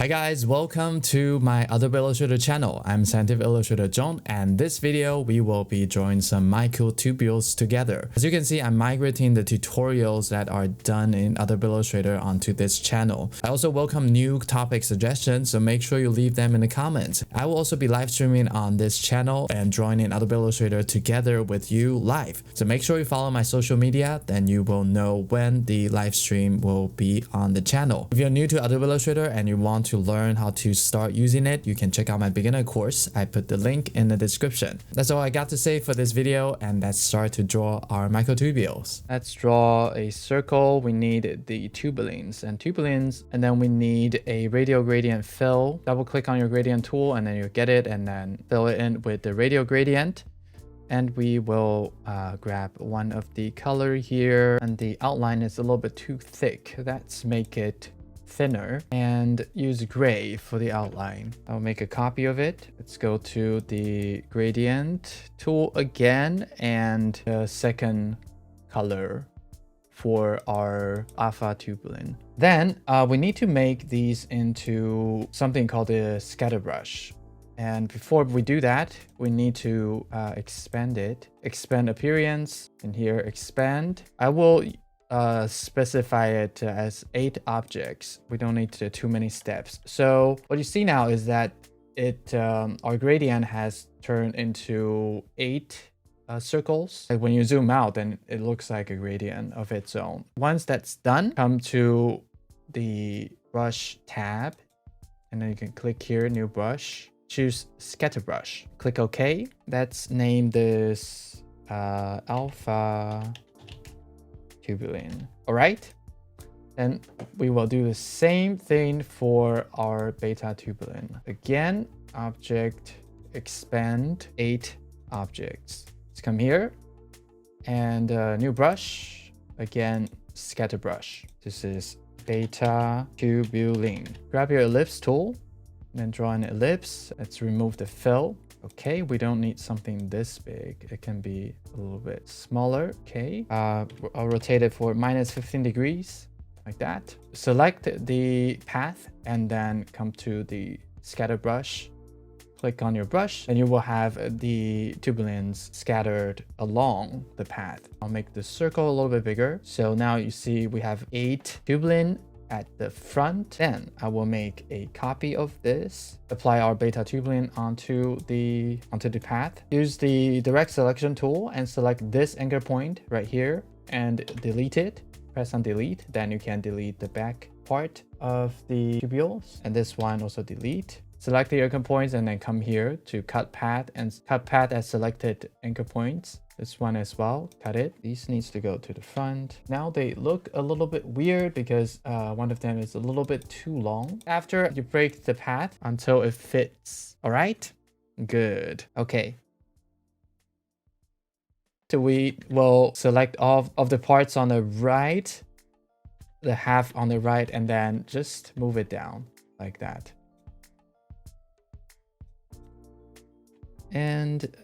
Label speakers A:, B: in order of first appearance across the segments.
A: Hi guys, welcome to my Adobe Illustrator channel. I'm Scientific Illustrator John, and this video we will be drawing some microtubules together. As you can see, I'm migrating the tutorials that are done in Adobe Illustrator onto this channel. I also welcome new topic suggestions, so make sure you leave them in the comments. I will also be live streaming on this channel and drawing in Adobe Illustrator together with you live. So make sure you follow my social media, then you will know when the live stream will be on the channel. If you're new to Adobe Illustrator and you want to learn how to start using it, you can check out my beginner course. I put the link in the description. That's all I got to say for this video, and let's start to draw our microtubules. Let's draw a circle. We need the tubulins, and then we need a radial gradient fill. Double click on your gradient tool and then you get it, and then fill it in with the radial gradient. And we will grab one of the color here, and the outline is a little bit too thick. Let's make it thinner and use gray for the outline. I'll make a copy of it. Let's go to the gradient tool again and the second color for our alpha tubulin. Then we need to make these into something called a scatter brush. And before we do that, we need to expand it. Expand appearance, and here expand. I will specify it as 8 objects. We don't need too many steps. So what you see now is that our gradient has turned into 8 circles. Like when you zoom out, then it looks like a gradient of its own. Once that's done, come to the brush tab, and then you can click here, new brush. Choose scatter brush. Click OK. Let's name this alpha tubulin. All right. Then we will do the same thing for our beta tubulin. Again, object, expand 8 objects. Let's come here and new brush. Again, scatter brush. This is beta tubulin. Grab your ellipse tool. Then draw an ellipse. Let's remove the fill. Okay, we don't need something this big. It can be a little bit smaller. Okay, I'll rotate it for -15 degrees, like that. Select the path and then come to the scatter brush. Click on your brush and you will have the tubulins scattered along the path. I'll make the circle a little bit bigger. So now you see we have 8 tubulin at the front. Then I will make a copy of this, apply our beta tubulin onto the path. Use the direct selection tool and select this anchor point right here and delete it. Press on delete, then you can delete the back part of the tubules, and this one also delete. Select the anchor points and then come here to cut path and cut path as selected anchor points. This one as well, cut it. These needs to go to the front. Now they look a little bit weird because one of them is a little bit too long. After you break the path until it fits. All right, good. Okay. So we will select all of the parts on the right, the half on the right, and then just move it down like that. And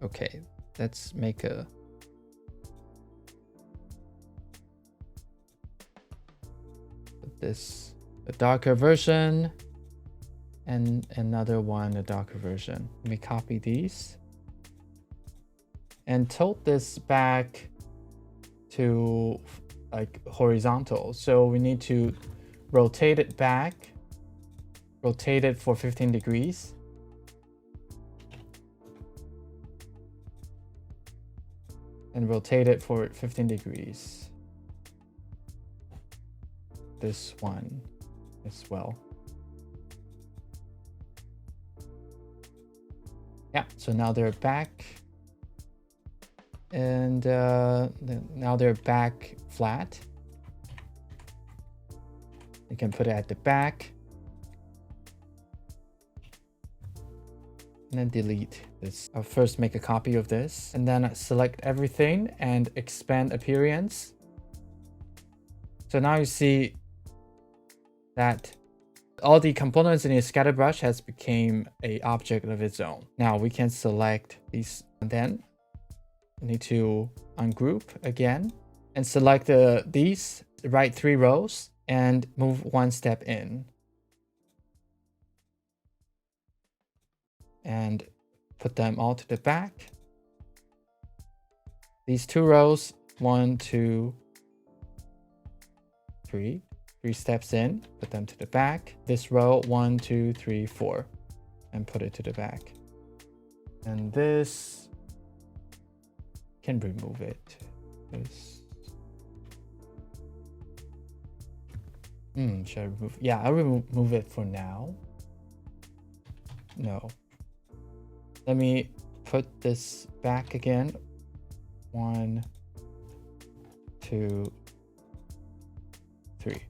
A: okay, let's make a darker version and another one, a darker version. Let me copy these and tilt this back to like horizontal. So we need to rotate it back, rotate it for 15 degrees. And rotate it for 15 degrees. This one as well. Yeah, so now they're back. And now they're back flat. You can put it at the back. And then delete this. I'll first make a copy of this and then select everything and expand appearance. So now you see that all the components in the scatter brush has become an object of its own. Now we can select these, and then we need to ungroup again and select these right 3 rows and move one step in. And put them all to the back. These 2 rows, 1, 2, 3. 3 steps in, put them to the back. This row, 1, 2, 3, 4, and put it to the back. And this, can remove it. This, should I remove? Yeah, I'll remove it for now. No. Let me put this back again. 1, 2, 3.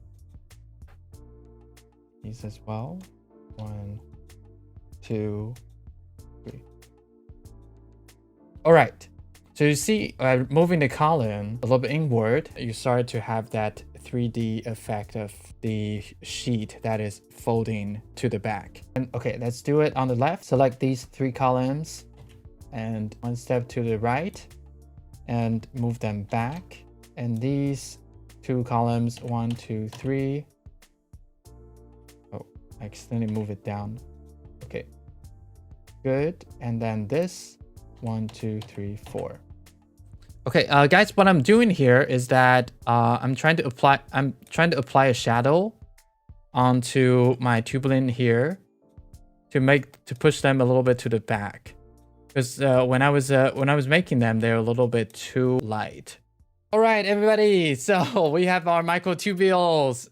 A: These as well. 1, 2, 3. All right. So you see, moving the column a little bit inward, you start to have that 3D effect of the sheet that is folding to the back. And okay, let's do it on the left. Select these 3 columns and 1 step to the right and move them back. And these 2 columns, 1, 2, 3. Oh, I accidentally move it down. Okay, good. And then this 1, 2, 3, 4. Okay, guys, what I'm doing here is that I'm trying to apply a shadow onto my tubulin here to push them a little bit to the back, because when I was making them, they're a little bit too light. All right, everybody, so we have our microtubules